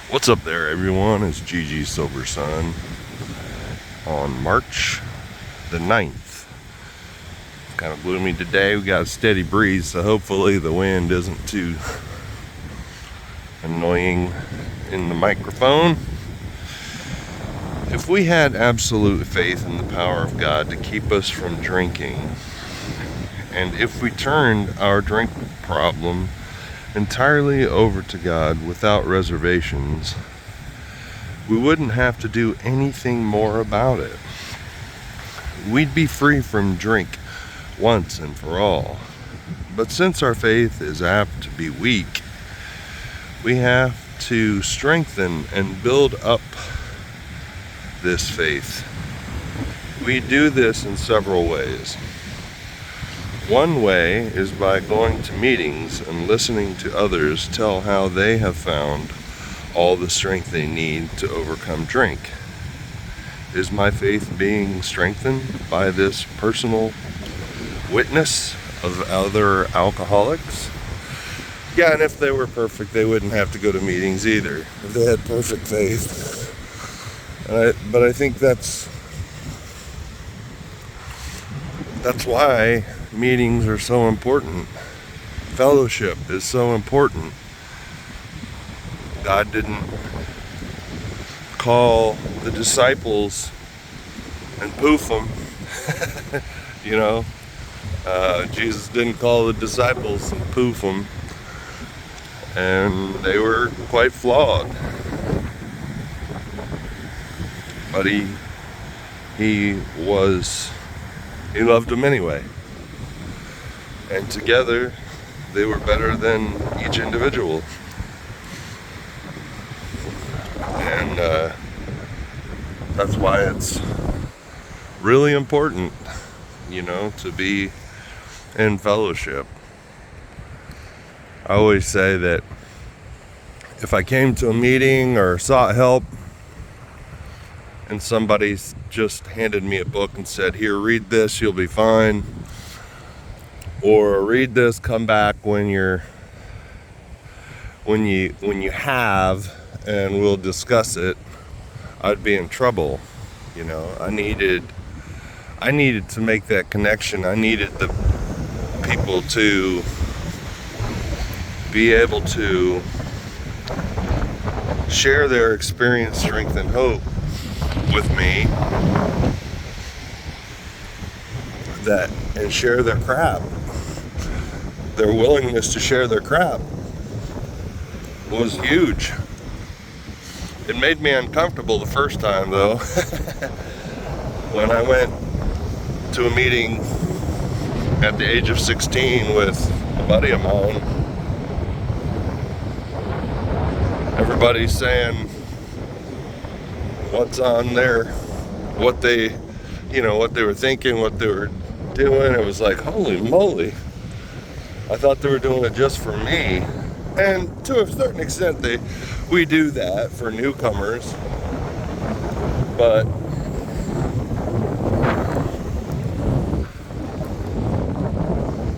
What's up there, everyone? It's GG Silver Sun on March the 9th. It's kind of gloomy today. We got a steady breeze, so hopefully the wind isn't too annoying in the microphone. If we had absolute faith in the power of God to keep us from drinking, and if we turned our drink problem entirely over to God without reservations, we wouldn't have to do anything more about it. We'd be free from drink once and for all. But since our faith is apt to be weak, we have to strengthen and build up this faith. We do this in several ways. One way is by going to meetings and listening to others tell how they have found all the strength they need to overcome drink. Is my faith being strengthened by this personal witness of other alcoholics? Yeah, and if they were perfect, they wouldn't have to go to meetings either, if they had perfect faith. But I think that's why meetings are so important. Fellowship is so important. God didn't call the disciples and poof them. Jesus didn't call the disciples and poof them. And they were quite flawed. But he loved them anyway. And together, they were better than each individual. And that's why it's really important, to be in fellowship. I always say that if I came to a meeting or sought help and somebody just handed me a book and said, "Here, read this, you'll be fine," or "Read this, come back when you have, and we'll discuss it," I'd be in trouble. I needed to make that connection. I needed the people to be able to share their experience, strength, and hope with me, and share their crap. Their willingness to share their crap was huge. It made me uncomfortable the first time, though. When I went to a meeting at the age of 16 with a buddy of mine, everybody's saying what's on there, what they were thinking, what they were doing. It was like, holy moly. I thought they were doing it just for me. And to a certain extent, we do that for newcomers. But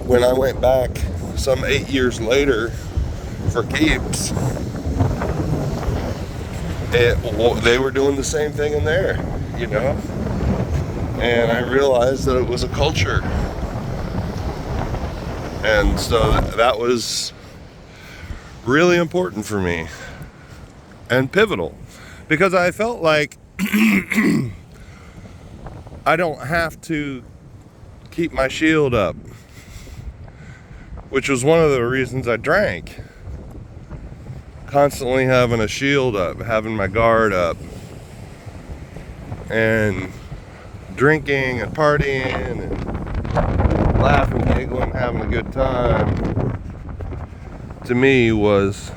when I went back some 8 years later for keeps, they were doing the same thing in there, and I realized that it was a culture. And so that was really important for me and pivotal, because I felt like I don't have to keep my shield up, which was one of the reasons I drank. Constantly having a shield up, having my guard up, and drinking and partying and laughing, giggling, having a good time, to me was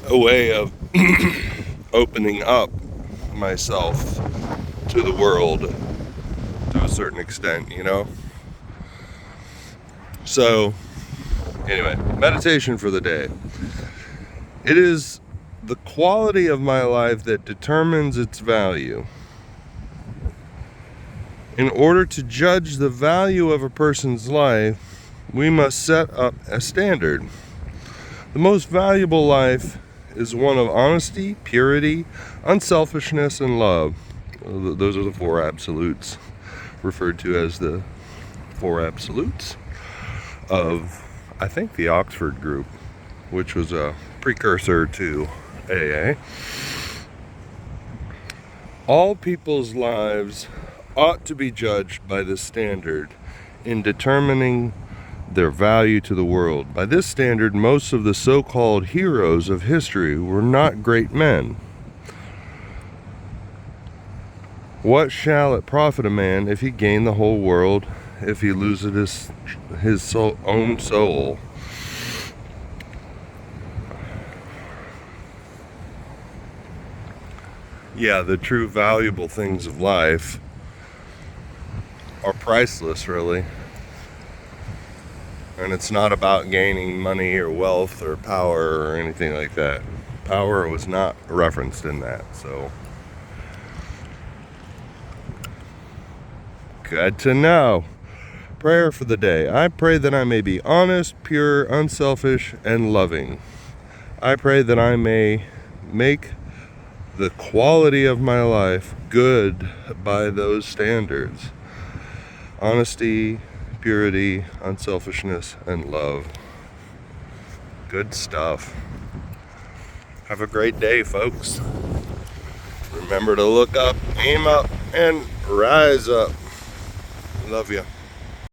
a way of opening up myself to the world to a certain extent, So, anyway, meditation for the day. It is the quality of my life that determines its value. In order to judge the value of a person's life, we must set up a standard. The most valuable life is one of honesty, purity, unselfishness, and love. Those are the four absolutes, referred to as the four absolutes of, I think, the Oxford group, which was a precursor to AA. All people's lives ought to be judged by this standard in determining their value to the world. By this standard, most of the so-called heroes of history were not great men. What shall it profit a man if he gain the whole world, if he loses his own soul? Yeah, the true valuable things of life are priceless, really. And it's not about gaining money or wealth or power or anything like that. Power was not referenced in that, so good to know. Prayer for the day. I pray that I may be honest, pure, unselfish, and loving. I pray that I may make the quality of my life good by those standards. Honesty, purity, unselfishness, and love. Good stuff. Have a great day, folks. Remember to look up, aim up, and rise up. Love you.